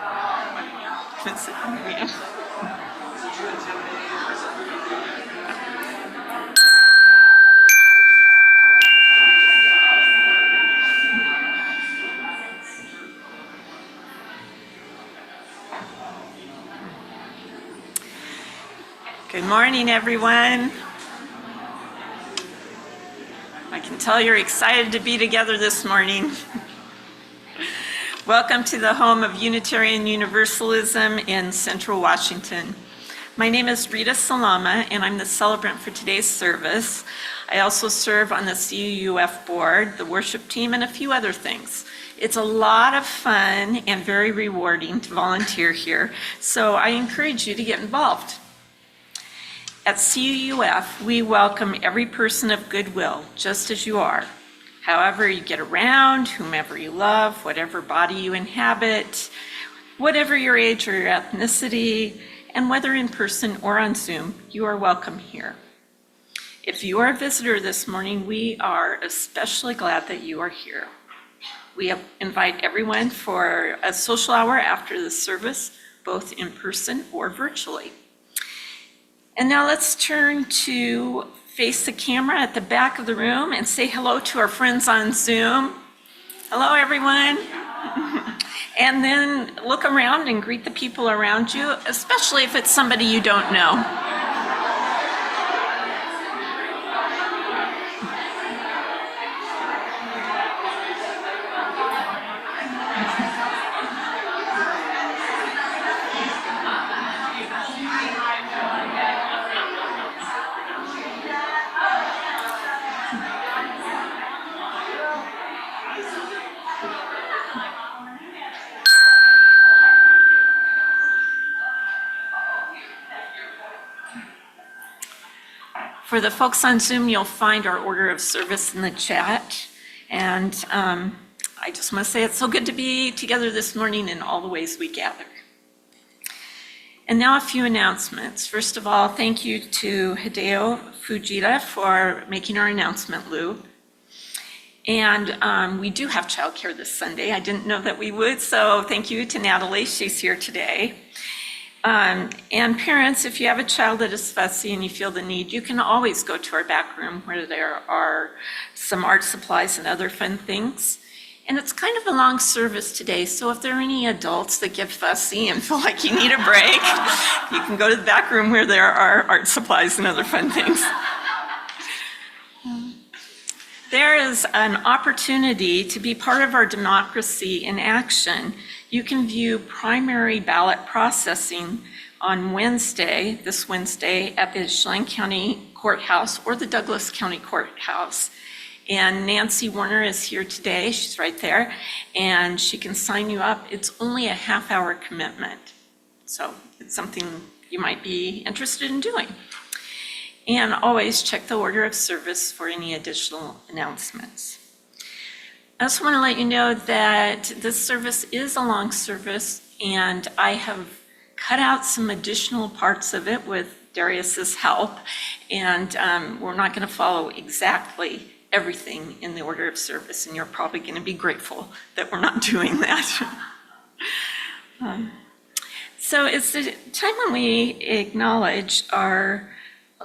Good morning, everyone. I can tell you're excited to be together this morning. Welcome to the home of Unitarian Universalism in Central Washington. My name is Rita Salama, and I'm the celebrant for today's service. I also serve on the CUUF board, the worship team, and a few other things. It's a lot of fun and very rewarding to volunteer here, so I encourage you to get involved. At CUUF, we welcome every person of goodwill, just as you are. However you get around, whomever you love, whatever body you inhabit, whatever your age or your ethnicity, and whether in person or on Zoom, you are welcome here. If you are a visitor this morning, we are especially glad that you are here. We invite everyone for a social hour after the service, both in person or virtually. And now let's turn to face the camera at the back of the room and say hello to our friends on Zoom. Hello, everyone. And then look around and greet the people around you, especially if it's somebody you don't know. For the folks on Zoom, you'll find our order of service in the chat. And I just want to say it's so good to be together this morning in all the ways we gather. And now a few announcements. First of all, thank you to Hideo Fujita for making our announcement loop. And we do have childcare this Sunday. I didn't know that we would, so thank you to Natalie. She's here today. And parents, if you have a child that is fussy and you feel the need, you can always go to our back room where there are some art supplies and other fun things. And it's kind of a long service today, so if there are any adults that get fussy and feel like you need a break, you can go to the back room where there are art supplies and other fun things. There is an opportunity to be part of our democracy in action. You can view primary ballot processing on Wednesday, this Wednesday, at the Chelan County Courthouse or the Douglas County Courthouse. And Nancy Warner is here today, she's right there, and she can sign you up. It's only a half-hour commitment. So it's something you might be interested in doing. And always check the order of service for any additional announcements. I also want to let you know that this service is a long service, and I have cut out some additional parts of it with Darius's help, and we're not going to follow exactly everything in the order of service, and you're probably going to be grateful that we're not doing that. So it's the time when we acknowledge our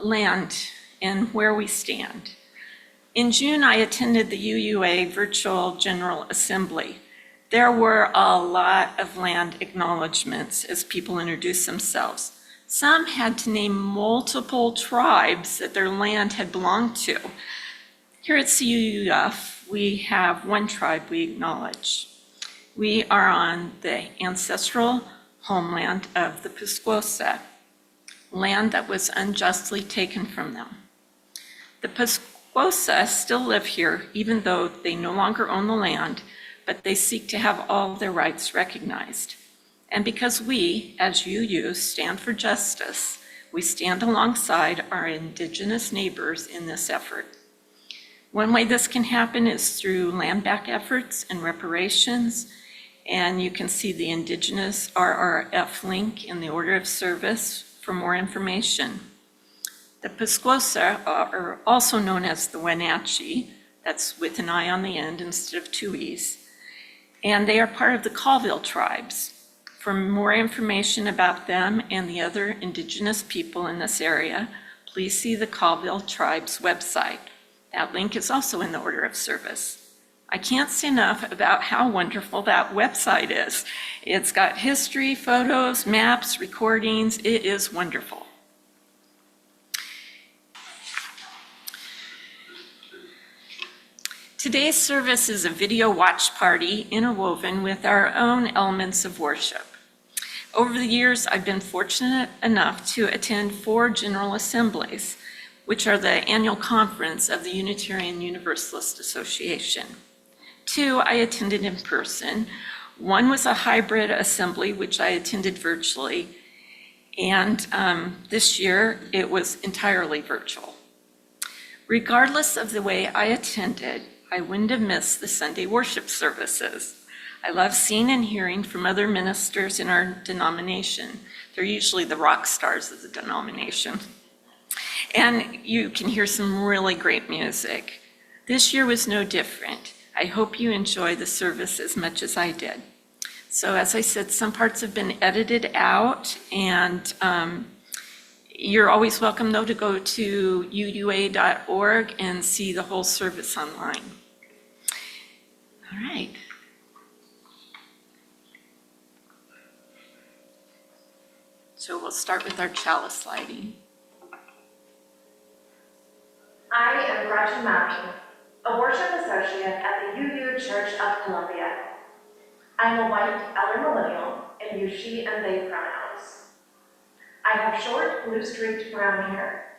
land and where we stand. In June, I attended the UUA Virtual General Assembly. There were a lot of land acknowledgements as people introduced themselves. Some had to name multiple tribes that their land had belonged to. Here at CUUF, we have one tribe we acknowledge. We are on the ancestral homeland of the Pasquosa, land that was unjustly taken from them. The Pasquosa still live here, even though they no longer own the land, but they seek to have all their rights recognized. And because we, as UU, stand for justice, we stand alongside our Indigenous neighbors in this effort. One way this can happen is through land back efforts and reparations, and you can see the Indigenous RRF link in the order of service for more information. The Pasquosa are also known as the Wenatchee, that's with an I on the end instead of two E's, and they are part of the Colville tribes. For more information about them and the other Indigenous people in this area, please see the Colville Tribe's website. That link is also in the order of service. I can't say enough about how wonderful that website is. It's got history, photos, maps, recordings. It is wonderful. Today's service is a video watch party interwoven with our own elements of worship. Over the years, I've been fortunate enough to attend 4 General Assemblies, which are the annual conference of the Unitarian Universalist Association. 2 I attended in person. 1 was a hybrid assembly, which I attended virtually, and this year it was entirely virtual. Regardless of the way I attended, I wouldn't have missed the Sunday worship services. I love seeing and hearing from other ministers in our denomination. They're usually the rock stars of the denomination. And you can hear some really great music. This year was no different. I hope you enjoy the service as much as I did. So as I said, some parts have been edited out, and you're always welcome, though, to go to UUA.org and see the whole service online. All right. So we'll start with our chalice lighting. I am Gretchen Mappy, a worship associate at the UU Church of Columbia. I am a white elder millennial and use she and they pronouns. I have short, blue-streaked brown hair,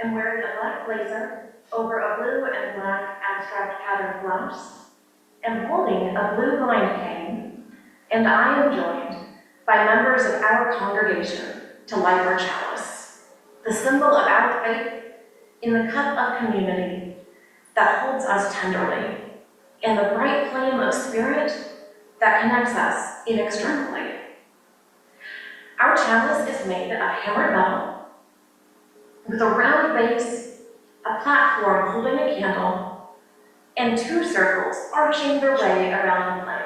am wearing a black blazer over a blue and black abstract patterned blouse, am holding a blue blind cane, and I am joined by members of our congregation to light our chalice, the symbol of our faith in the cup of community that holds us tenderly, and the bright flame of spirit that connects us inextricably. Our chalice is made of hammered metal, with a round base, a platform holding a candle, and 2 circles arching their way around the flame.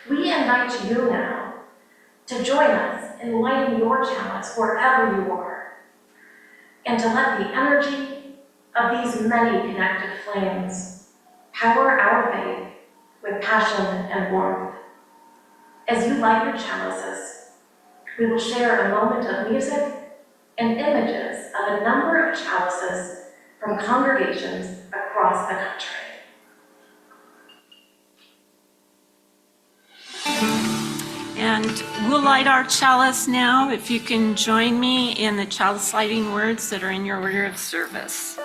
We invite you now to join us in lighting your chalice wherever you are, and to let the energy of these many connected flames power our faith with passion and warmth. As you light your chalices, we will share a moment of music and images of a number of chalices from congregations across the country. And we'll light our chalice now, if you can join me in the chalice lighting words that are in your order of service.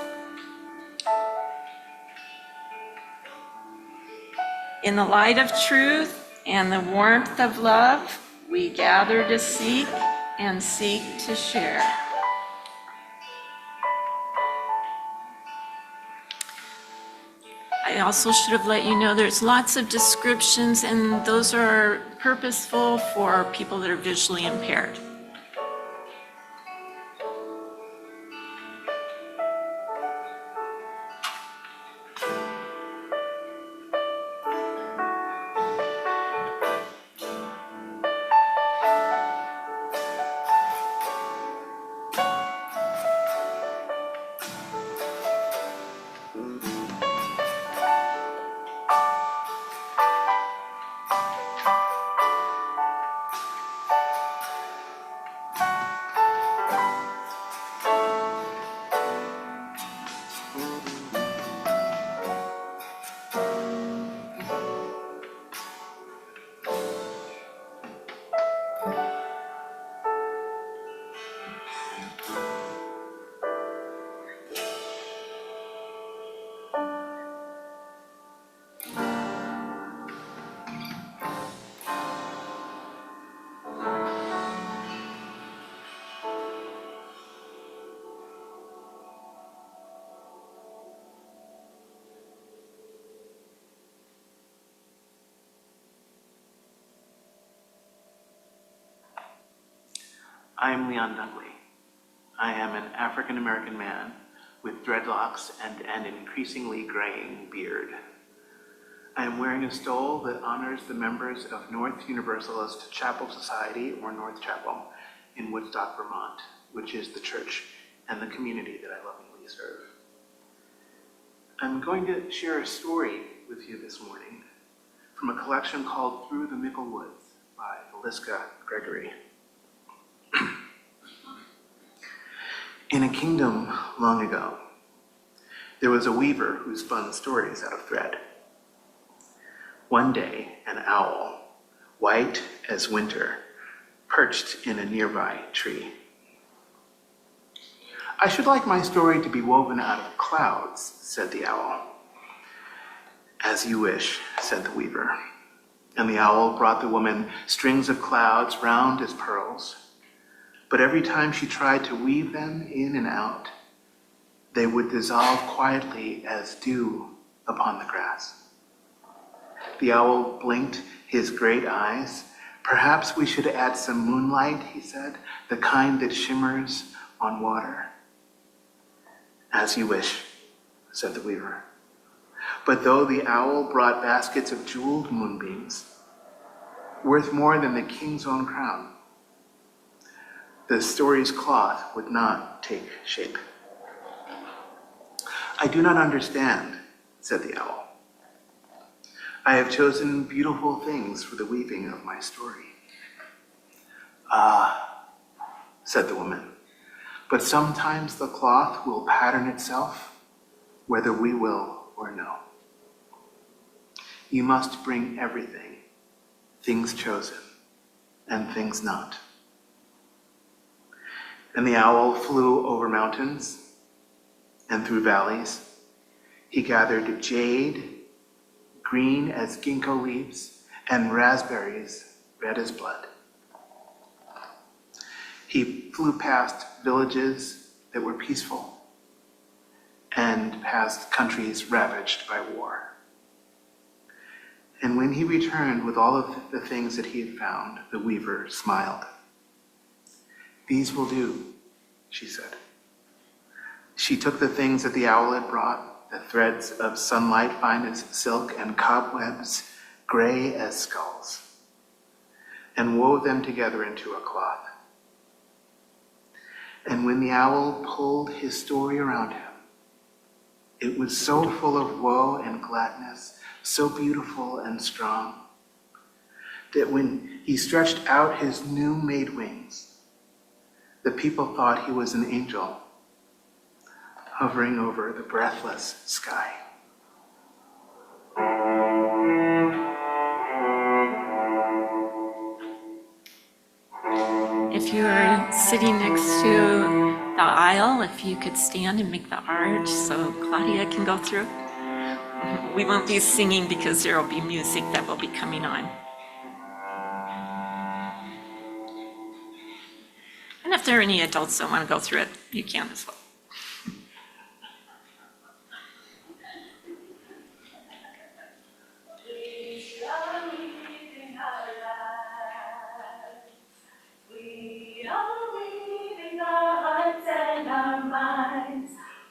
In the light of truth and the warmth of love, we gather to seek and seek to share. I also should have let you know there's lots of descriptions, and those are purposeful for people that are visually impaired. I am Leon Dungley. I am an African-American man with dreadlocks and an increasingly graying beard. I am wearing a stole that honors the members of North Universalist Chapel Society, or North Chapel, in Woodstock, Vermont, which is the church and the community that I lovingly serve. I'm going to share a story with you this morning from a collection called Through the Mickle Woods by Valiska Gregory. In a kingdom long ago, there was a weaver who spun stories out of thread. One day, an owl, white as winter, perched in a nearby tree. "I should like my story to be woven out of clouds," said the owl. "As you wish," said the weaver. And the owl brought the woman strings of clouds round as pearls. But every time she tried to weave them in and out, they would dissolve quietly as dew upon the grass. The owl blinked his great eyes. "Perhaps we should add some moonlight," he said, "the kind that shimmers on water." "As you wish," said the weaver. But though the owl brought baskets of jeweled moonbeams, worth more than the king's own crown, the story's cloth would not take shape. "I do not understand," said the owl. "I have chosen beautiful things for the weaving of my story." "Ah," said the woman, "but sometimes the cloth will pattern itself, whether we will or no. You must bring everything, things chosen and things not." And the owl flew over mountains and through valleys. He gathered jade, green as ginkgo leaves, and raspberries red as blood. He flew past villages that were peaceful and past countries ravaged by war. And when he returned with all of the things that he had found, the weaver smiled. "These will do," she said. She took the things that the owl had brought, the threads of sunlight fine as silk and cobwebs gray as skulls, and wove them together into a cloth. And when the owl pulled his story around him, it was so full of woe and gladness, so beautiful and strong, that when he stretched out his new-made wings, the people thought he was an angel hovering over the breathless sky. If you're sitting next to the aisle, if you could stand and make the arch so Claudia can go through. We won't be singing because there will be music that will be coming on. And if there are any adults that want to go through it, you can as well.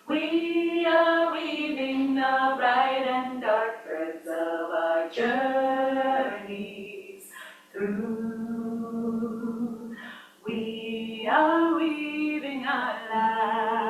We are weaving the bright and dark threads of our journeys through. We are weaving our lives.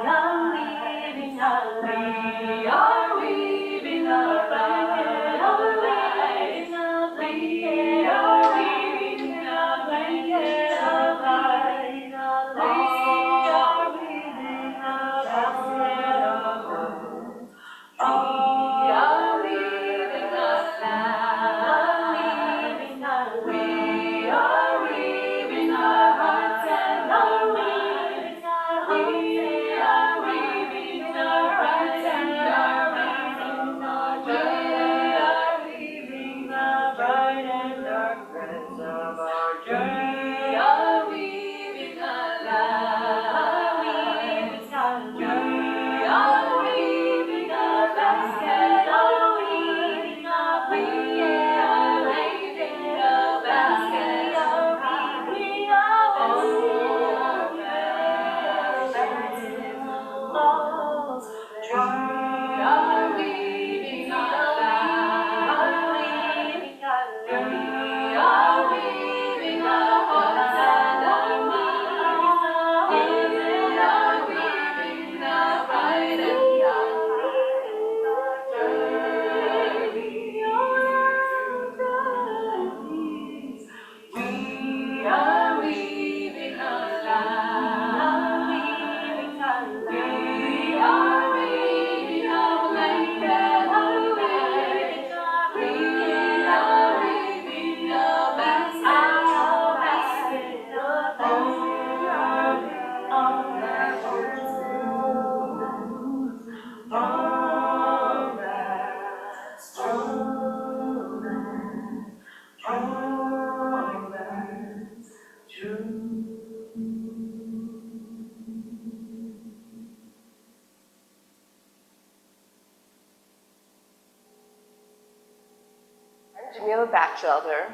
Jamila Batchelder,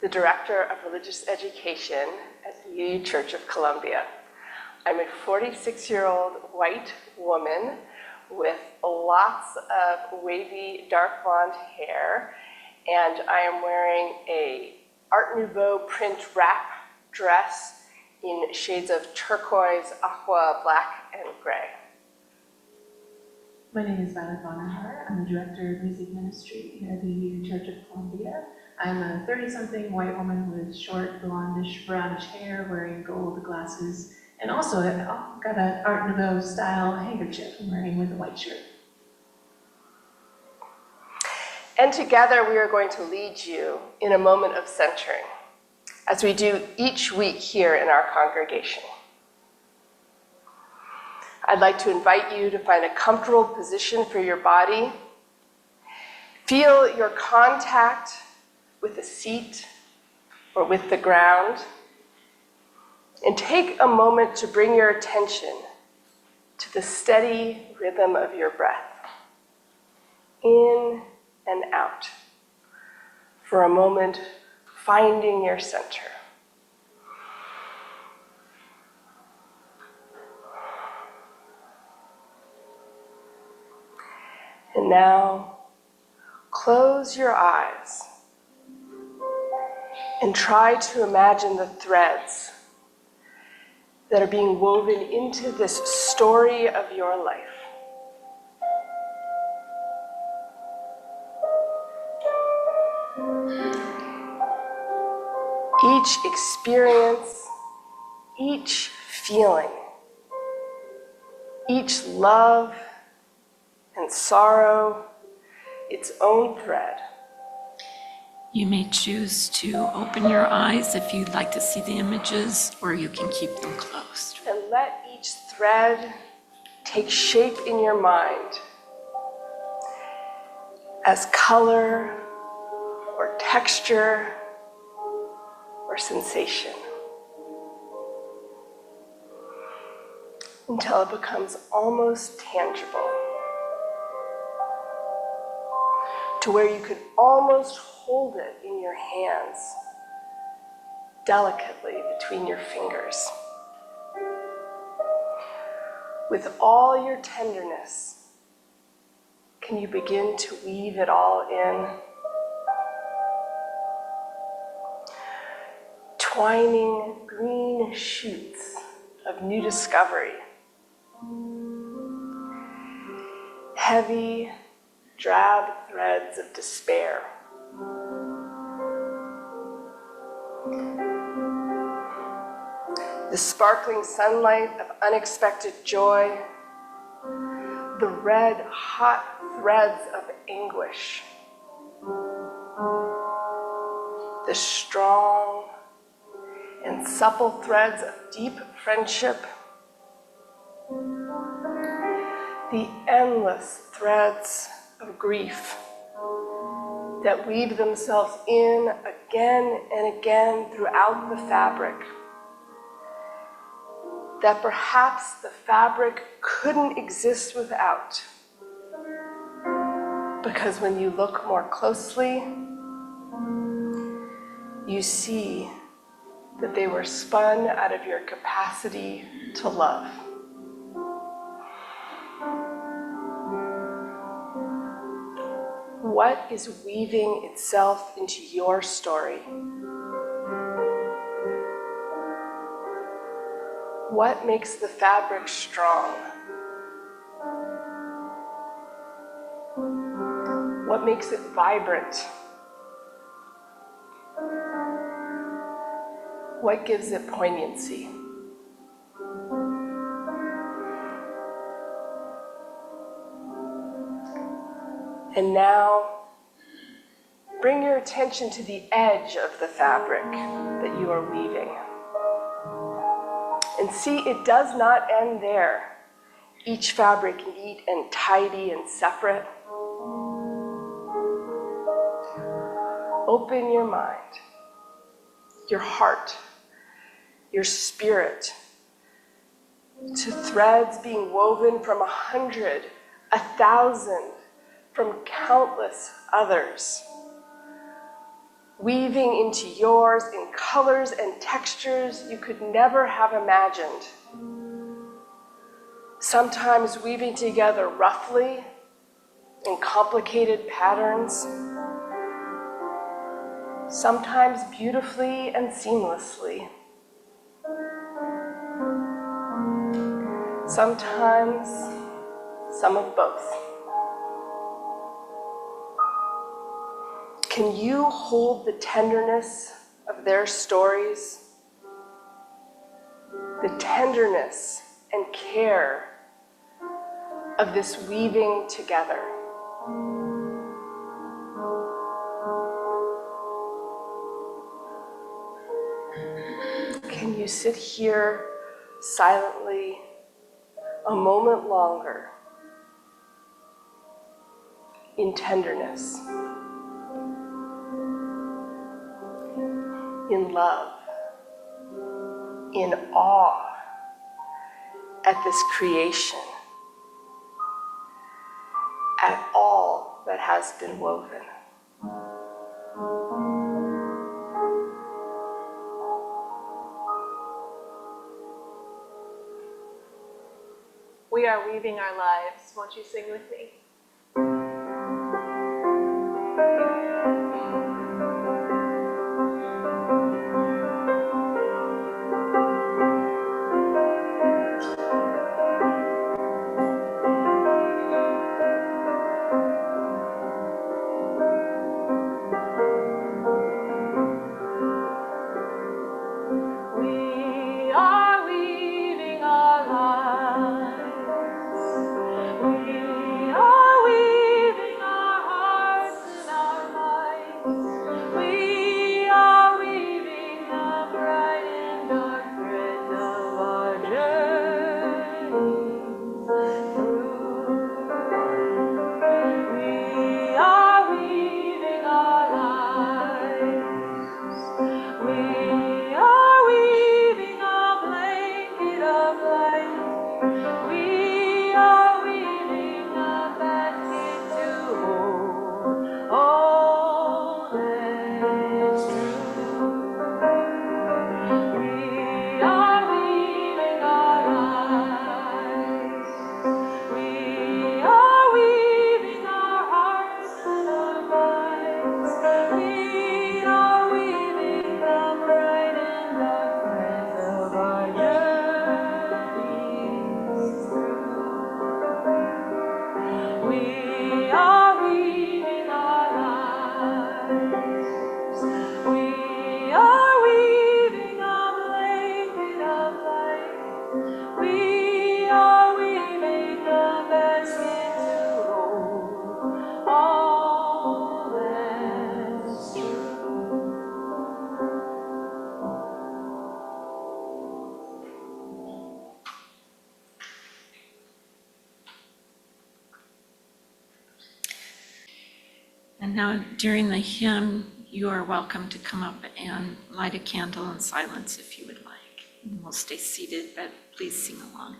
the Director of Religious Education at the UU Church of Columbia. I'm a 46-year-old white woman with lots of wavy dark blonde hair, and I am wearing a Art Nouveau print wrap dress in shades of turquoise, aqua, black, and gray. My name is Violet Bonner. I'm the Director of Music Ministry here at the UU Church of Columbia. I'm a 30-something white woman with short, blondish, brownish hair, wearing gold glasses, and also I've got an Art Nouveau style handkerchief I'm wearing with a white shirt. And together we are going to lead you in a moment of centering, as we do each week here in our congregation. I'd like to invite you to find a comfortable position for your body. Feel your contact with the seat or with the ground. And take a moment to bring your attention to the steady rhythm of your breath, in and out, for a moment finding your center. And now, close your eyes and try to imagine the threads that are being woven into this story of your life. Each experience, each feeling, each love and sorrow, its own thread. You may choose to open your eyes if you'd like to see the images, or you can keep them closed. And let each thread take shape in your mind as color or texture or sensation, until it becomes almost tangible, to where you could almost hold it in your hands, delicately between your fingers. With all your tenderness, can you begin to weave it all in? Twining green shoots of new discovery. Heavy, drab threads of despair. The sparkling sunlight of unexpected joy. The red, hot threads of anguish. The strong and supple threads of deep friendship. The endless threads of grief that weave themselves in again and again throughout the fabric, that perhaps the fabric couldn't exist without, because when you look more closely, you see that they were spun out of your capacity to love. What is weaving itself into your story? What makes the fabric strong? What makes it vibrant? What gives it poignancy? And now, bring your attention to the edge of the fabric that you are weaving. And see, it does not end there. Each fabric neat and tidy and separate. Open your mind, your heart, your spirit, to threads being woven from 100, 1,000, from countless others, weaving into yours in colors and textures you could never have imagined. Sometimes weaving together roughly in complicated patterns, sometimes beautifully and seamlessly. Sometimes some of both. Can you hold the tenderness of their stories? The tenderness and care of this weaving together? Can you sit here silently a moment longer in tenderness, in love, in awe at this creation, at all that has been woven? We are weaving our lives. Won't you sing with me? We are weaving our lives. We are weaving our hearts and our minds. We are weaving the bright and dark threads of our journey through. We are weaving our lives. We are weaving a blanket of light. We are weaving a basket to hold all that's true. We are weaving our lives. We are weaving our hearts and our minds. We are weaving the bright and dark threads of our journeys through. We are weaving our lives. We are weaving a blanket of light. We are weaving a basket to hold all that's true. And now during the hymn, you are welcome to come up and light a candle in silence if you would like. And we'll stay seated, but please sing along.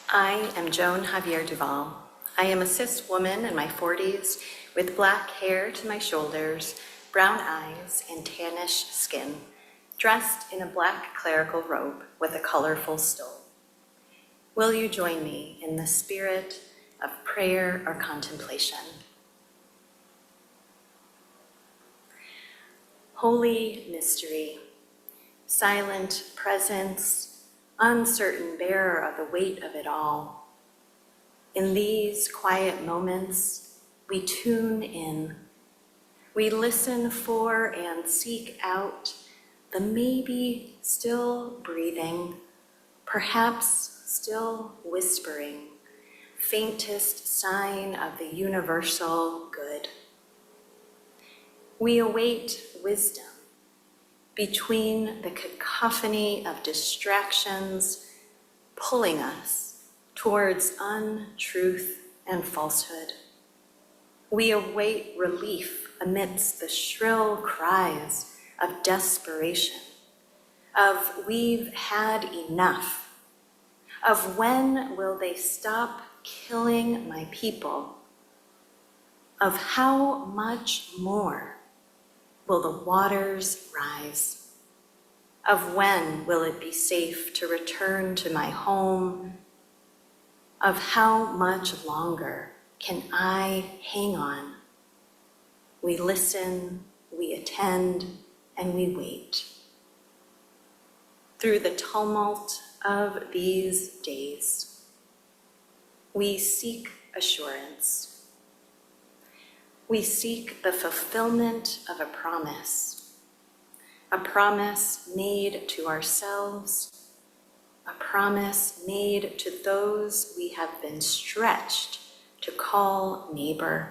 I am Joan Javier Duval. I am a cis woman in my 40s with black hair to my shoulders, brown eyes, and tannish skin, dressed in a black clerical robe with a colorful stole. Will you join me in the spirit of prayer or contemplation? Holy mystery, silent presence, uncertain bearer of the weight of it all. In these quiet moments, we tune in. We listen for and seek out the maybe still breathing, perhaps still whispering, faintest sign of the universal good. We await wisdom between the cacophony of distractions pulling us towards untruth and falsehood. We await relief amidst the shrill cries of desperation, of we've had enough, of when will they stop killing my people, of how much more will the waters rise, of when will it be safe to return to my home, of how much longer can I hang on. We listen, we attend, and we wait. Through the tumult of these days, we seek assurance. We seek the fulfillment of a promise made to ourselves, a promise made to those we have been stretched to call neighbor,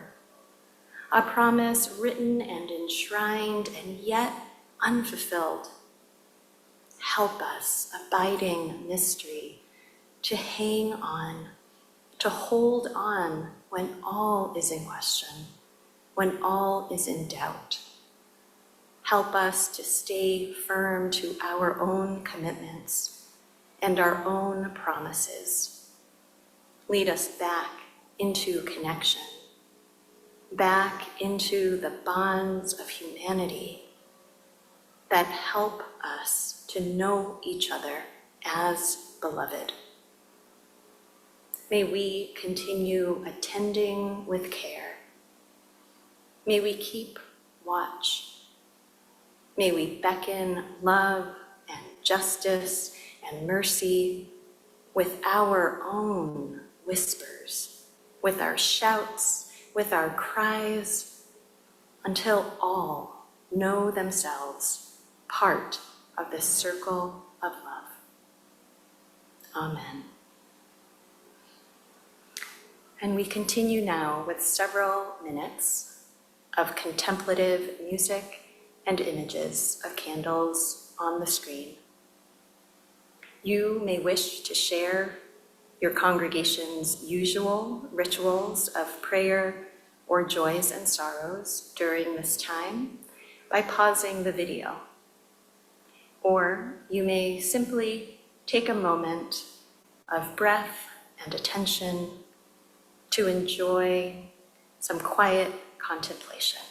a promise written and enshrined and yet unfulfilled. Help us, abiding mystery, to hang on, to hold on when all is in question, when all is in doubt. Help us to stay firm to our own commitments and our own promises. Lead us back into connection, back into the bonds of humanity that help us to know each other as beloved. May we continue attending with care. May we keep watch. May we beckon love and justice and mercy with our own whispers, with our shouts, with our cries, until all know themselves part of this circle of love. Amen. And we continue now with several minutes of contemplative music and images of candles on the screen. You may wish to share your congregation's usual rituals of prayer or joys and sorrows during this time by pausing the video. Or you may simply take a moment of breath and attention to enjoy some quiet contemplation.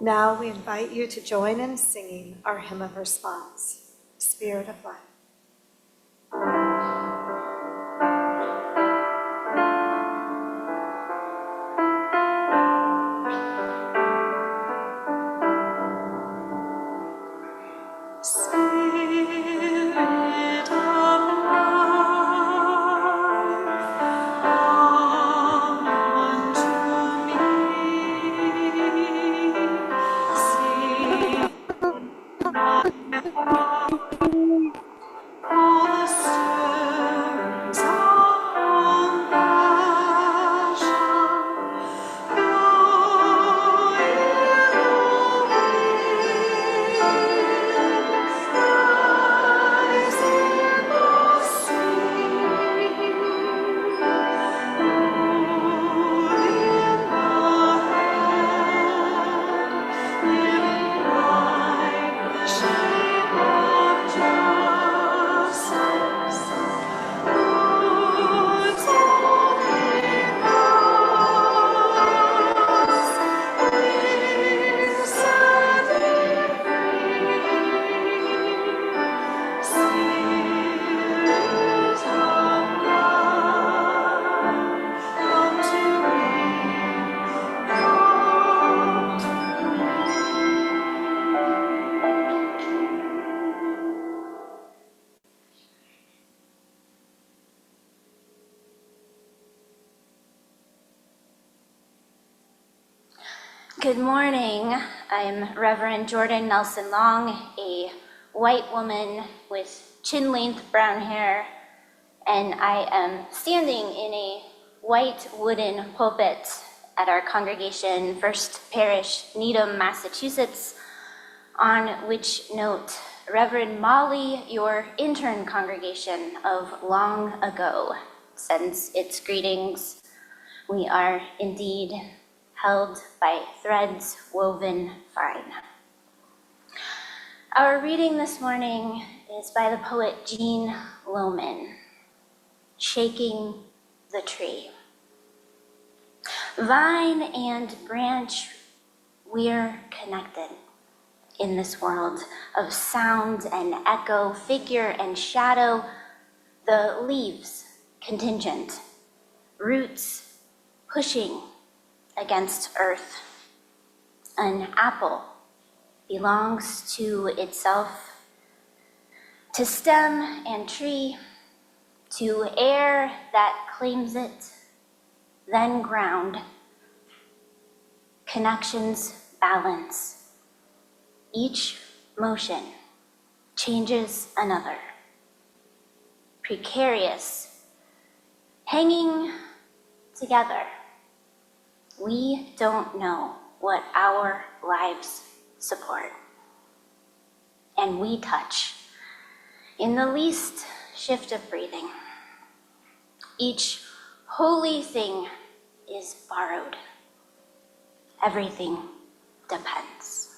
Now we invite you to join in singing our hymn of response, Spirit of Life. Spirit of life, come unto me. Sing not all the stirrings of compassion, blow in the winds, rise in the stream, roll in the hand, living like the shape of justice. God's only cause, we're setting free. Spirit of God, come to me, come to Good morning. I'm Reverend Jordan Nelson Long, a white woman with chin-length brown hair, and I am standing in a white wooden pulpit at our congregation, First Parish, Needham, Massachusetts, on which note Reverend Molly, your intern congregation of long ago, sends its greetings. We are indeed held by threads woven fine. Our reading this morning is by the poet Jean Lohman, Shaking the Tree. Vine and branch, we're connected in this world of sound and echo, figure and shadow, the leaves contingent, roots pushing against earth. An apple belongs to itself, to stem and tree, to air that claims it, then ground. Connections balance. Each motion changes another. Precarious, hanging together. We don't know what our lives support. And we touch in the least shift of breathing. Each holy thing is borrowed. Everything depends.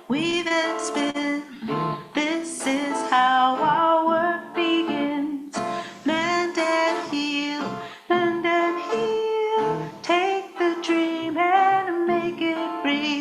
weave and spin. This is how our work begins. Mend and heal, mend and heal. Take the dream and make it real.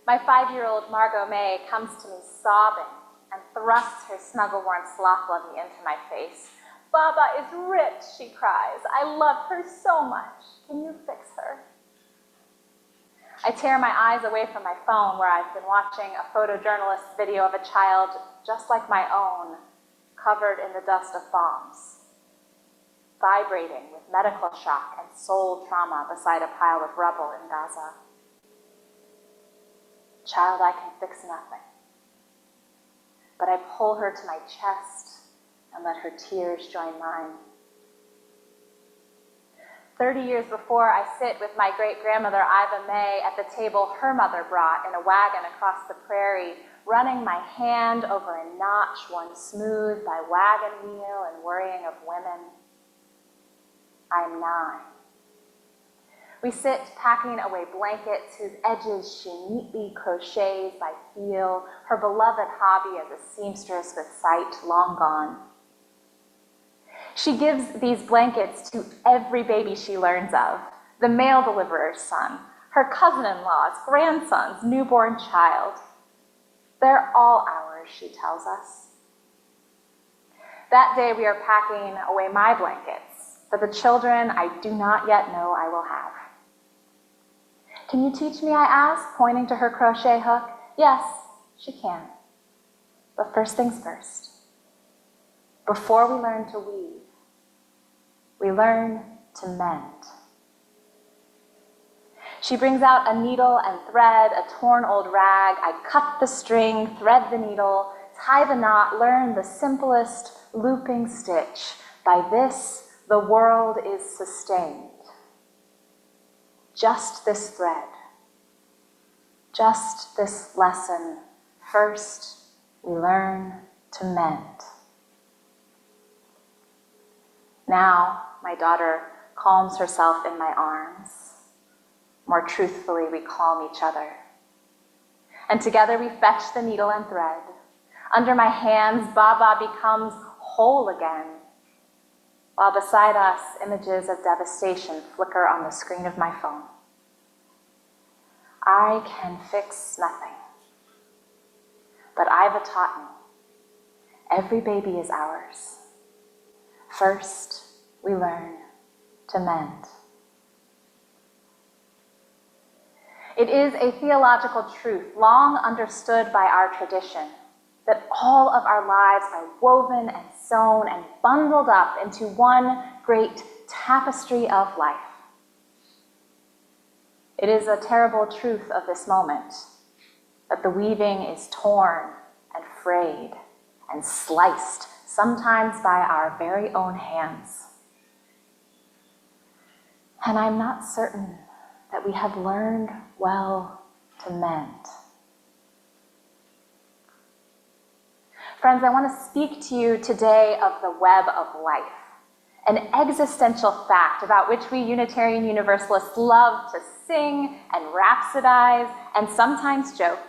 My 5-year-old Margot May comes to me sobbing and thrusts her snuggle-warm sloth lovey into my face. "Baba is rich," she cries. "I love her so much. Can you fix her?" I tear my eyes away from my phone where I've been watching a photojournalist's video of a child just like my own, covered in the dust of bombs, vibrating with medical shock and soul trauma beside a pile of rubble in Gaza. Child, I can fix nothing. But I pull her to my chest and let her tears join mine. 30 years before, I sit with my great-grandmother Iva May at the table her mother brought in a wagon across the prairie, running my hand over a notch worn smooth by wagon wheel and worrying of women. I am 9. We sit packing away blankets whose edges she neatly crochets by feel, her beloved hobby as a seamstress with sight long gone. She gives these blankets to every baby she learns of, the mail deliverer's son, her cousin-in-law's grandson's newborn child. They're all ours, she tells us. That day we are packing away my blankets for the children I do not yet know I will have. "Can you teach me?" I ask, pointing to her crochet hook. Yes, she can. But first things first. Before we learn to weave, we learn to mend. She brings out a needle and thread, a torn old rag. I cut the string, thread the needle, tie the knot, learn the simplest looping stitch. By this, the world is sustained. Just this thread, just this lesson. First, we learn to mend. Now, my daughter calms herself in my arms. More truthfully, we calm each other. And together we fetch the needle and thread. Under my hands, Baba becomes whole again, while beside us, images of devastation flicker on the screen of my phone. I can fix nothing, but Iva taught me, every baby is ours. First, we learn to mend. It is a theological truth long understood by our tradition that all of our lives are woven and sewn and bundled up into one great tapestry of life. It is a terrible truth of this moment that the weaving is torn and frayed and sliced, sometimes by our very own hands. And I'm not certain that we have learned well to mend. Friends, I want to speak to you today of the web of life, an existential fact about which we Unitarian Universalists love to sing and rhapsodize and sometimes joke.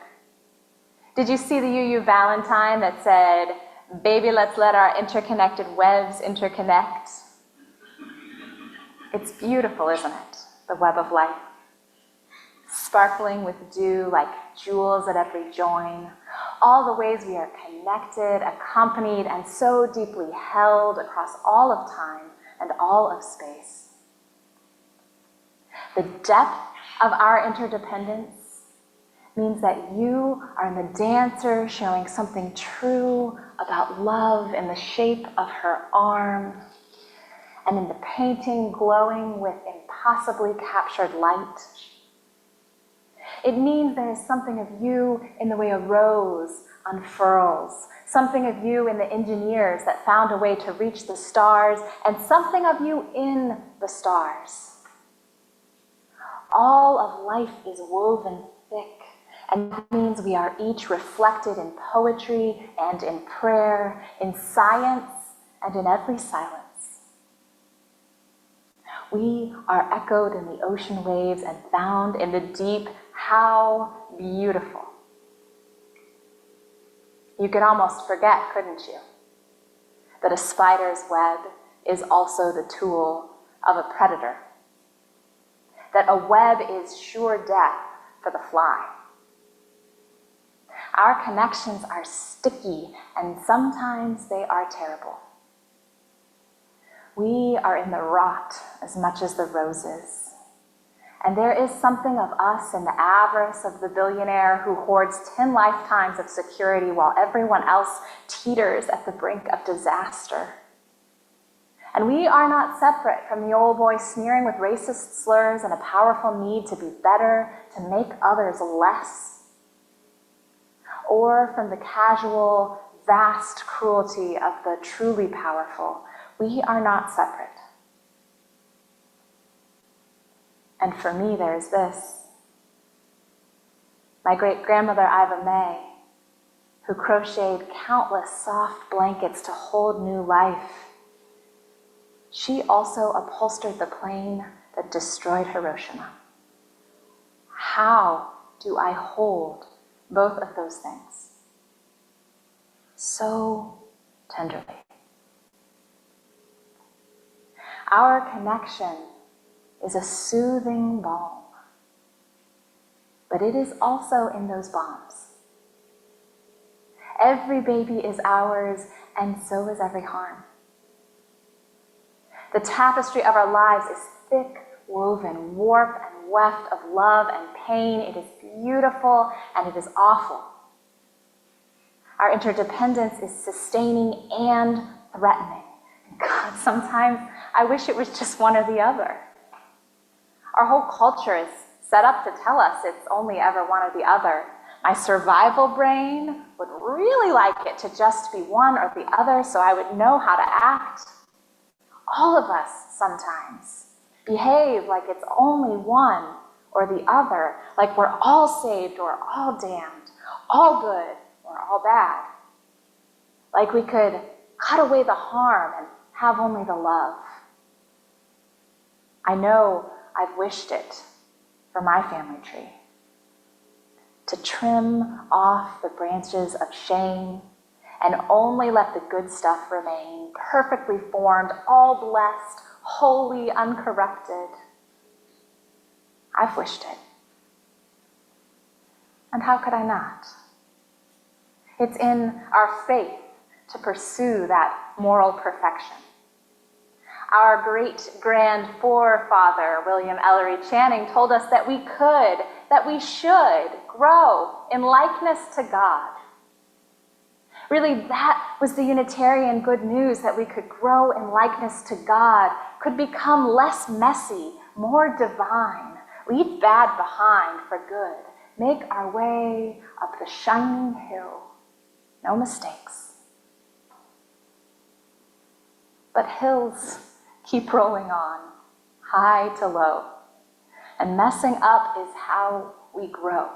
Did you see the UU Valentine that said, "Baby, let's let our interconnected webs interconnect"? It's beautiful, isn't it? The web of life. Sparkling with dew like jewels at every join. All the ways we are connected, accompanied, and so deeply held across all of time and all of space. The depth of our interdependence means that you are the dancer showing something true about love in the shape of her arm, and in the painting glowing with impossibly captured light. It means there is something of you in the way a rose unfurls, something of you in the engineers that found a way to reach the stars, and something of you in the stars. All of life is woven thick, and that means we are each reflected in poetry and in prayer, in science and in every silence. We are echoed in the ocean waves and found in the deep. How beautiful. You could almost forget, couldn't you, that a spider's web is also the tool of a predator, that a web is sure death for the fly, Our connections are sticky, and sometimes they are terrible. We are in the rot as much as the roses. And there is something of us in the avarice of the billionaire who hoards 10 lifetimes of security while everyone else teeters at the brink of disaster. And we are not separate from the old boy sneering with racist slurs and a powerful need to be better, to make others less. Or from the casual, vast cruelty of the truly powerful. We are not separate. And for me, there's this. My great-grandmother, Iva May, who crocheted countless soft blankets to hold new life. She also upholstered the plane that destroyed Hiroshima. How do I hold both of those things so tenderly? Our connection is a soothing balm, but it is also in those bombs. Every baby is ours, and so is every harm. The tapestry of our lives is thick, woven, warped and weft of love and pain. It is beautiful and it is awful. Our interdependence is sustaining and threatening. God, sometimes I wish it was just one or the other. Our whole culture is set up to tell us it's only ever one or the other. My survival brain would really like it to just be one or the other so I would know how to act. All of us sometimes behave like it's only one or the other, like we're all saved or all damned, all good or all bad. Like we could cut away the harm and have only the love. I know I've wished it for my family tree. To trim off the branches of shame and only let the good stuff remain, perfectly formed, all blessed, wholly uncorrupted. I've wished it. And how could I not? It's in our faith to pursue that moral perfection. Our great grand forefather, William Ellery Channing, told us that we could, that we should grow in likeness to God. Really, that was the Unitarian good news, that we could grow in likeness to God, could become less messy, more divine, leave bad behind for good, make our way up the shining hill, no mistakes. But hills keep rolling on, high to low, and messing up is how we grow,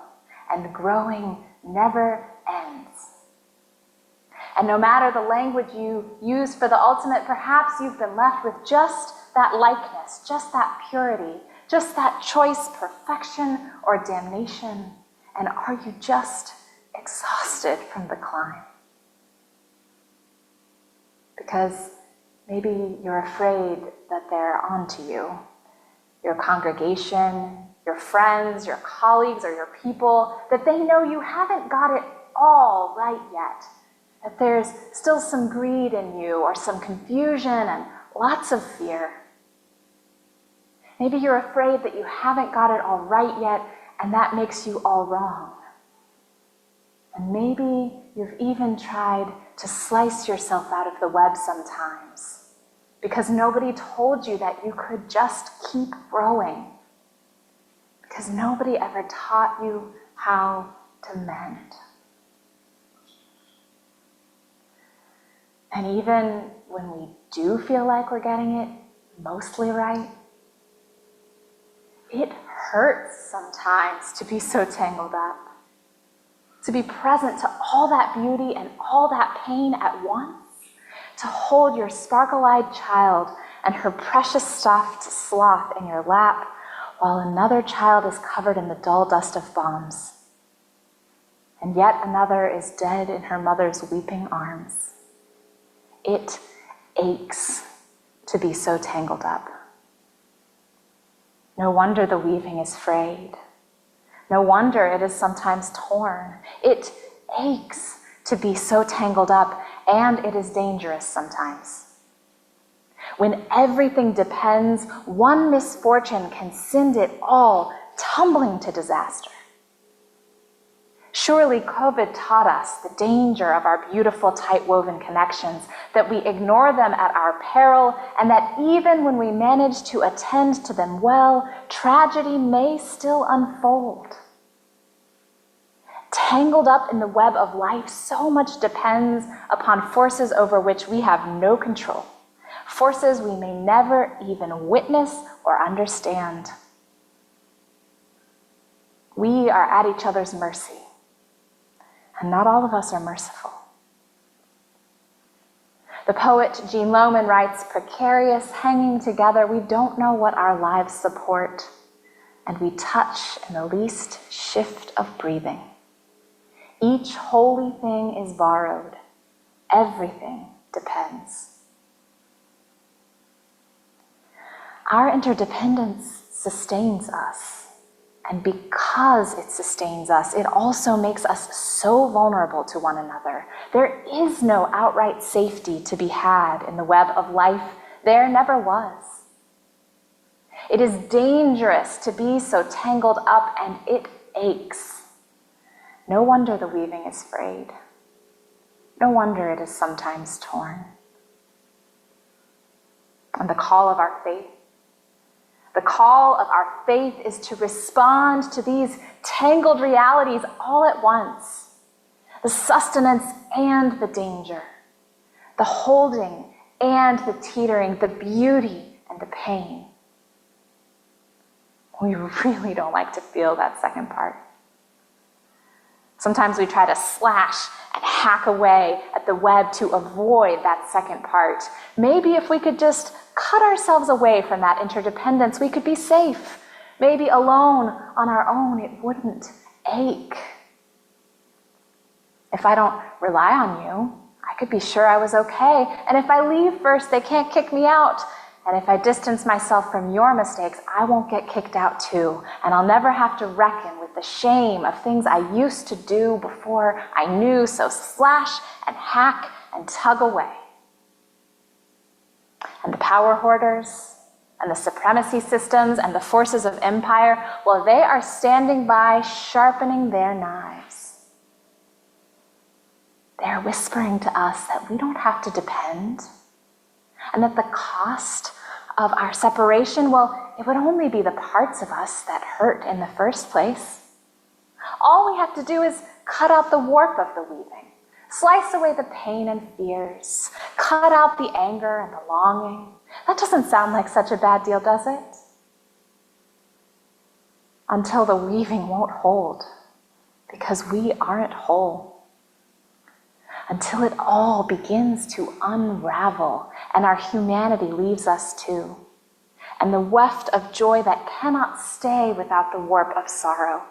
and growing never ends. And no matter the language you use for the ultimate, perhaps you've been left with just that likeness, just that purity, just that choice, perfection or damnation. And are you just exhausted from the climb? Because maybe you're afraid that they're onto you. Your congregation, your friends, your colleagues, or your people, that they know you haven't got it all right yet. That there's still some greed in you, or some confusion and lots of fear. Maybe you're afraid that you haven't got it all right yet, and that makes you all wrong. And maybe you've even tried to slice yourself out of the web sometimes, because nobody told you that you could just keep growing, because nobody ever taught you how to mend. And even when we do feel like we're getting it mostly right, it hurts sometimes to be so tangled up, to be present to all that beauty and all that pain at once, to hold your sparkle-eyed child and her precious stuffed sloth in your lap while another child is covered in the dull dust of bombs, and yet another is dead in her mother's weeping arms. It aches to be so tangled up. No wonder the weaving is frayed. No wonder it is sometimes torn. It aches to be so tangled up, and it is dangerous sometimes. When everything depends, one misfortune can send it all tumbling to disaster. Surely COVID taught us the danger of our beautiful tight-woven connections, that we ignore them at our peril, and that even when we manage to attend to them well, tragedy may still unfold. Tangled up in the web of life, so much depends upon forces over which we have no control, forces we may never even witness or understand. We are at each other's mercy, and not all of us are merciful. The poet Jean Lohman writes, "Precarious, hanging together, we don't know what our lives support, and we touch in the least shift of breathing. Each holy thing is borrowed. Everything depends." Our interdependence sustains us. And because it sustains us, it also makes us so vulnerable to one another. There is no outright safety to be had in the web of life. There never was. It is dangerous to be so tangled up, and it aches. No wonder the weaving is frayed. No wonder it is sometimes torn. And the call of our faith, the call of our faith is to respond to these tangled realities all at once. The sustenance and the danger, the holding and the teetering, the beauty and the pain. We really don't like to feel that second part. Sometimes we try to slash and hack away at the web to avoid that second part. Maybe if we could just cut ourselves away from that interdependence, we could be safe. Maybe alone on our own, it wouldn't ache. If I don't rely on you, I could be sure I was okay. And if I leave first, they can't kick me out. And if I distance myself from your mistakes, I won't get kicked out too. And I'll never have to reckon with the shame of things I used to do before I knew. So slash and hack and tug away. And the power hoarders and the supremacy systems and the forces of empire, well, they are standing by, sharpening their knives. They're whispering to us that we don't have to depend, and that the cost of our separation, well, it would only be the parts of us that hurt in the first place. All we have to do is cut out the warp of the weaving, slice away the pain and fears, cut out the anger and the longing. That doesn't sound like such a bad deal, does it? Until the weaving won't hold, because we aren't whole. Until it all begins to unravel and our humanity leaves us too. And the weft of joy that cannot stay without the warp of sorrow.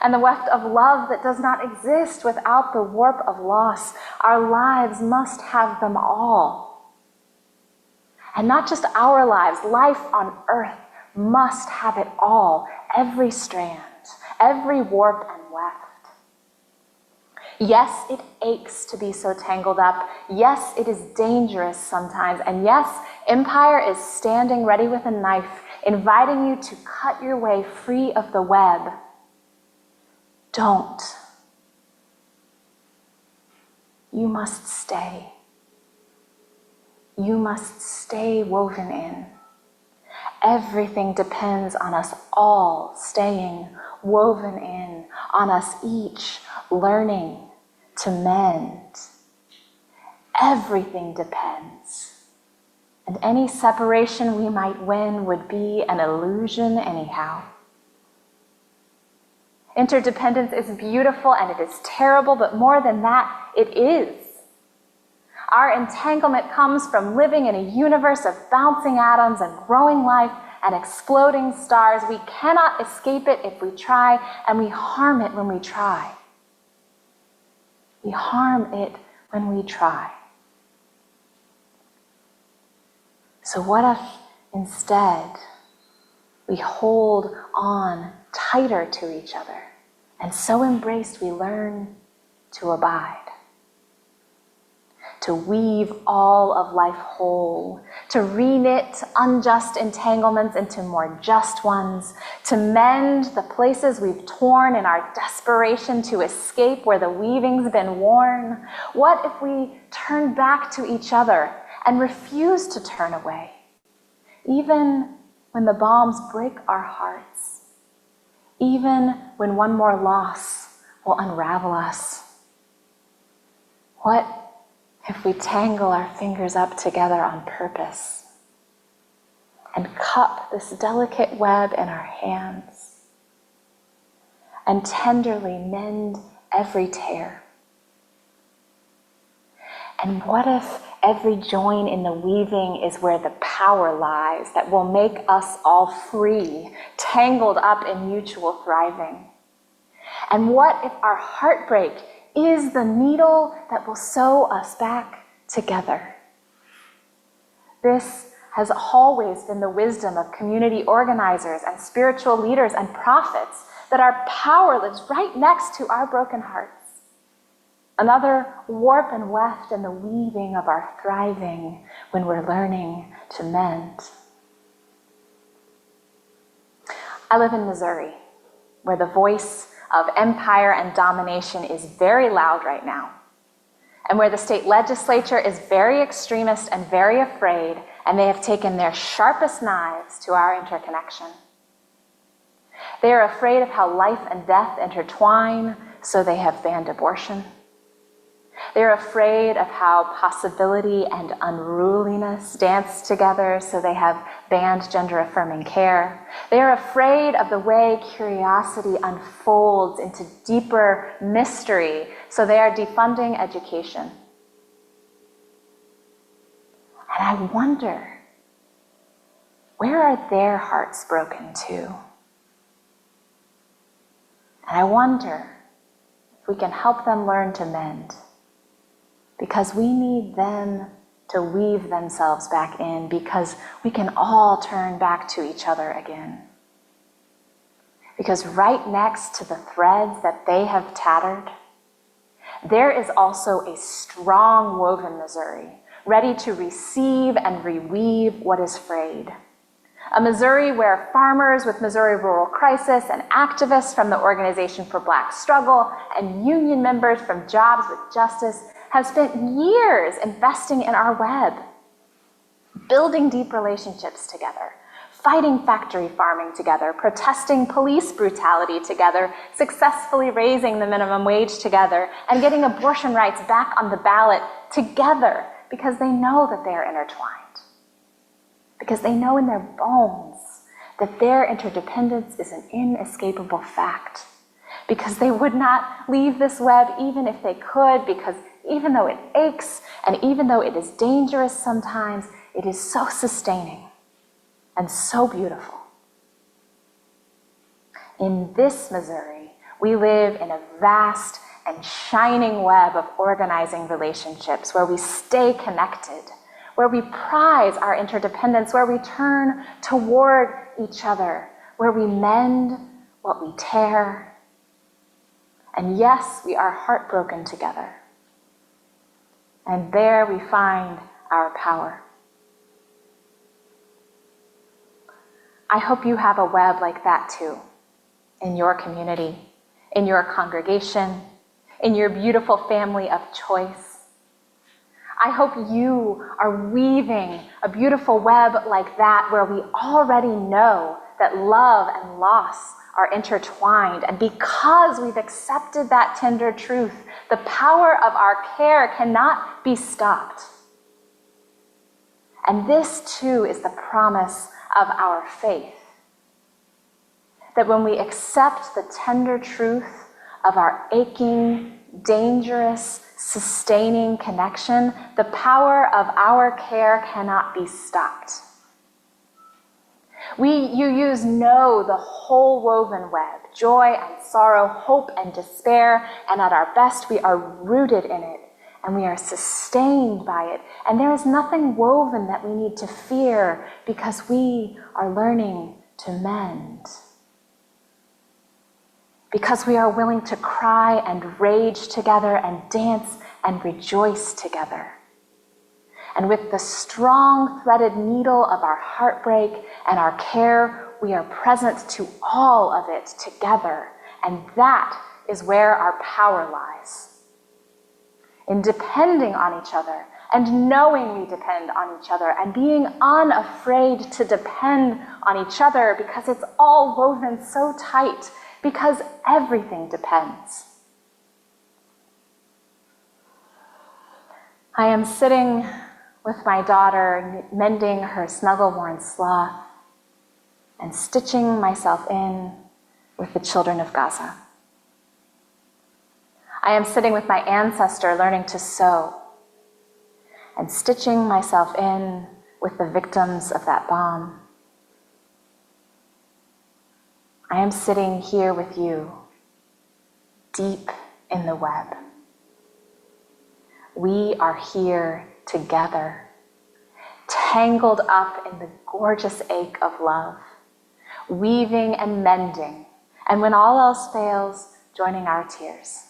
And the weft of love that does not exist without the warp of loss. Our lives must have them all. And not just our lives, life on earth must have it all. Every strand, every warp and weft. Yes, it aches to be so tangled up. Yes, it is dangerous sometimes. And yes, empire is standing ready with a knife, inviting you to cut your way free of the web. Don't. You must stay. You must stay woven in. Everything depends on us all staying woven in, on us each learning to mend. Everything depends. And any separation we might win would be an illusion anyhow. Interdependence is beautiful and it is terrible, but more than that, it is. Our entanglement comes from living in a universe of bouncing atoms and growing life and exploding stars. We cannot escape it if we try, and we harm it when we try. We harm it when we try. So what if instead we hold on tighter to each other, and so embraced we learn to abide, to weave all of life whole, to reknit unjust entanglements into more just ones, to mend the places we've torn in our desperation to escape where the weaving's been worn. What if we turn back to each other and refuse to turn away, even when the bombs break our hearts, even when one more loss will unravel us? What if we tangle our fingers up together on purpose and cup this delicate web in our hands and tenderly mend every tear? And what if every join in the weaving is where the power lies that will make us all free, tangled up in mutual thriving? And what if our heartbreak is the needle that will sew us back together? This has always been the wisdom of community organizers and spiritual leaders and prophets, that our power lives right next to our broken hearts. Another warp and weft in the weaving of our thriving when we're learning to mend. I live in Missouri, where the voice of empire and domination is very loud right now, and where the state legislature is very extremist and very afraid, and they have taken their sharpest knives to our interconnection. They are afraid of how life and death intertwine, so they have banned abortion. They're afraid of how possibility and unruliness dance together, so they have banned gender-affirming care. They're afraid of the way curiosity unfolds into deeper mystery, so they are defunding education. And I wonder, where are their hearts broken to? And I wonder if we can help them learn to mend, because we need them to weave themselves back in, because we can all turn back to each other again. Because right next to the threads that they have tattered, there is also a strong woven Missouri, ready to receive and reweave what is frayed. A Missouri where farmers with Missouri Rural Crisis and activists from the Organization for Black Struggle and union members from Jobs with Justice have spent years investing in our web, building deep relationships together, fighting factory farming together, protesting police brutality together, successfully raising the minimum wage together, and getting abortion rights back on the ballot together, because they know that they are intertwined. Because they know in their bones that their interdependence is an inescapable fact. Because they would not leave this web even if they could, because even though it aches and even though it is dangerous sometimes, it is so sustaining and so beautiful. In this Missouri, we live in a vast and shining web of organizing relationships where we stay connected, where we prize our interdependence, where we turn toward each other, where we mend what we tear. And yes, we are heartbroken together. And there we find our power. I hope you have a web like that too, in your community, in your congregation, in your beautiful family of choice. I hope you are weaving a beautiful web like that, where we already know that love and loss are intertwined. And because we've accepted that tender truth, the power of our care cannot be stopped. And this too is the promise of our faith, that when we accept the tender truth of our aching, dangerous, sustaining connection, the power of our care cannot be stopped. We UUs know the whole woven web, joy and sorrow, hope and despair, and at our best we are rooted in it, and we are sustained by it, and there is nothing woven that we need to fear, because we are learning to mend. because we are willing to cry and rage together and dance and rejoice together. And with the strong threaded needle of our heartbreak and our care, we are present to all of it together. And that is where our power lies. In depending on each other and knowing we depend on each other and being unafraid to depend on each other because it's all woven so tight, because everything depends. I am sitting with my daughter, mending her snuggle-worn sloth and stitching myself in with the children of Gaza. I am sitting with my ancestor learning to sew and stitching myself in with the victims of that bomb. I am sitting here with you, deep in the web. We are here together, tangled up in the gorgeous ache of love, weaving and mending, and when all else fails, joining our tears.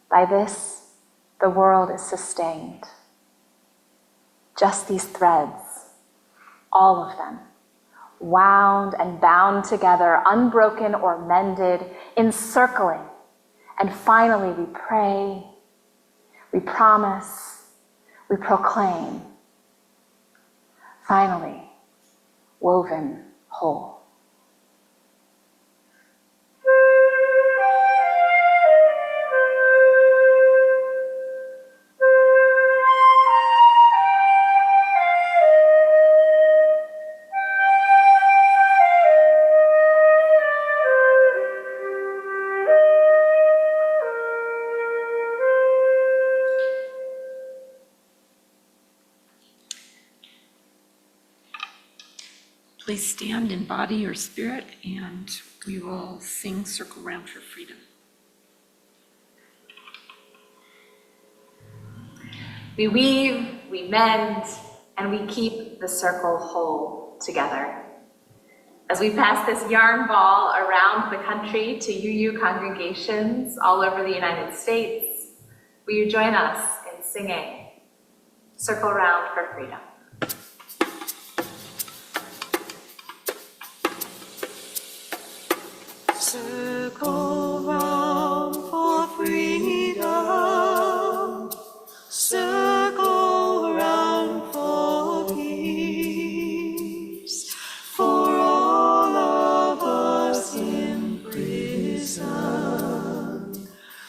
By this, the world is sustained. Just these threads, all of them, wound and bound together, unbroken or mended, encircling. And finally, we pray, we promise, we proclaim. Finally, woven whole. Please stand in body or spirit, and we will sing Circle Round for Freedom. We weave, we mend, and we keep the circle whole together. As we pass this yarn ball around the country to UU congregations all over the United States, will you join us in singing Circle Round for Freedom? Circle round for freedom, circle round for peace, for all of us in prison,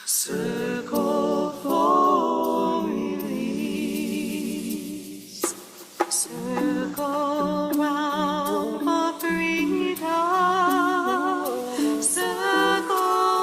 circle for release, circle round for freedom. Circle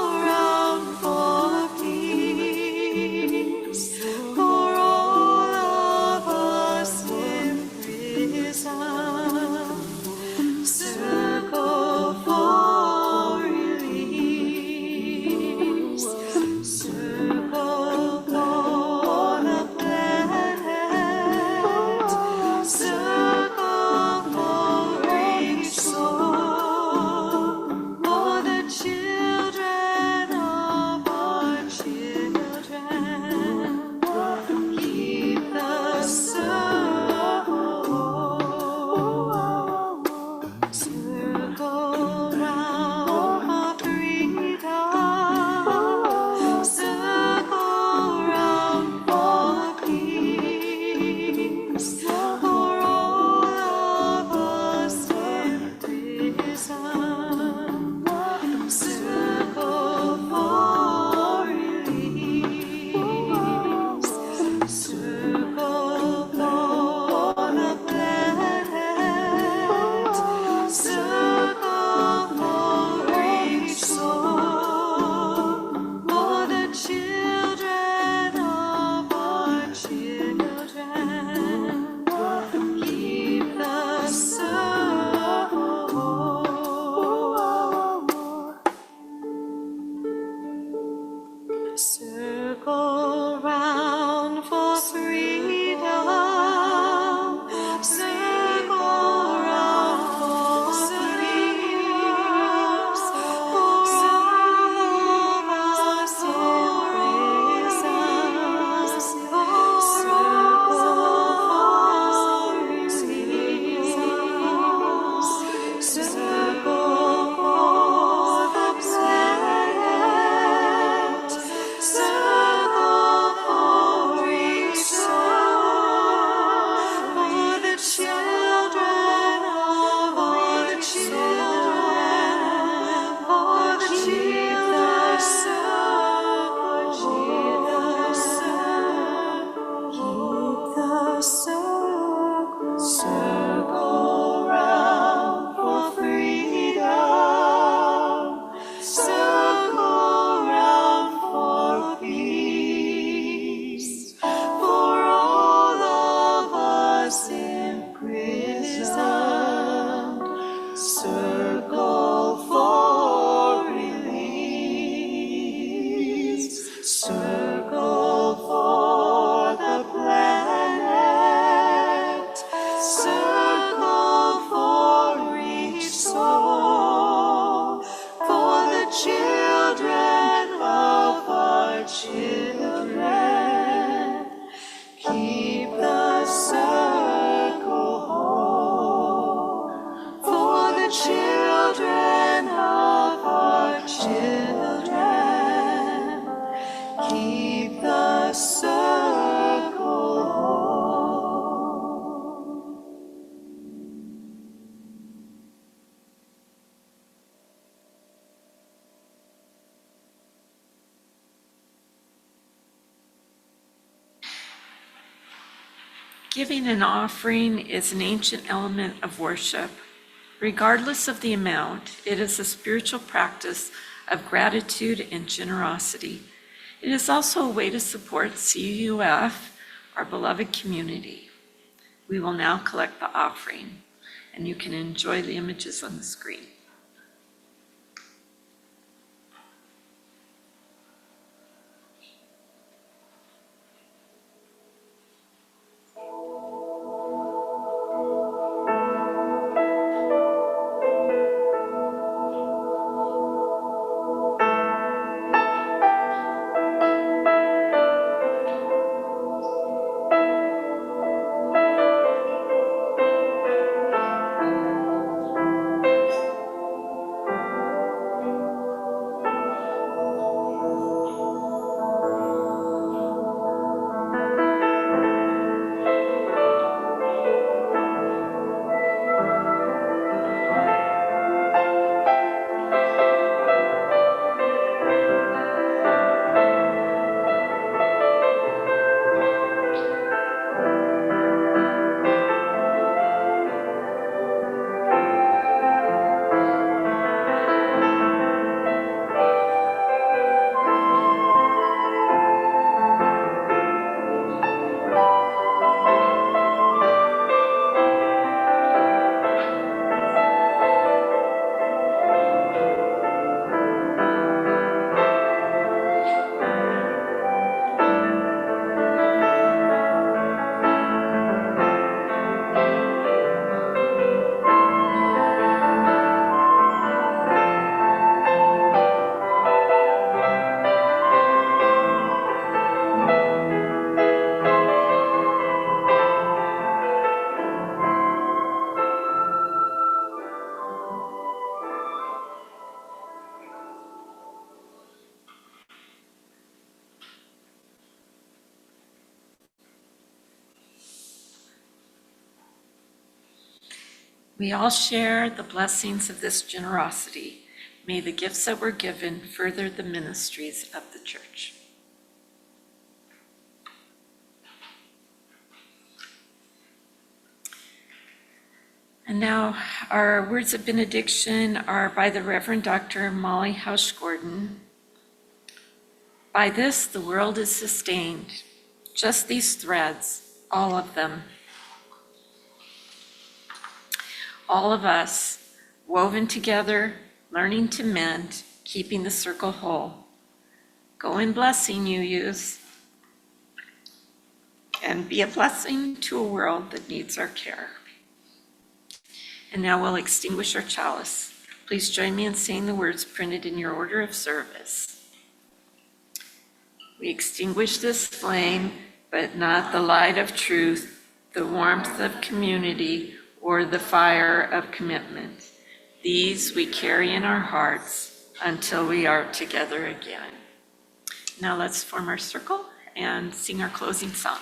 Giving an offering is an ancient element of worship. Regardless of the amount, it is a spiritual practice of gratitude and generosity. It is also a way to support CUUF, our beloved community. We will now collect the offering, and you can enjoy the images on the screen. We all share the blessings of this generosity. May the gifts that were given further the ministries of the church. And now our words of benediction are by the Reverend Dr. Molly Housh Gordon. By this, the world is sustained. Just these threads, all of them. All of us, woven together, learning to mend, keeping the circle whole. Go in blessing, UUs, and be a blessing to a world that needs our care. And now we'll extinguish our chalice. Please join me in saying the words printed in your order of service. We extinguish this flame, but not the light of truth, the warmth of community, or the fire of commitment. These we carry in our hearts until we are together again. Now let's form our circle and sing our closing song.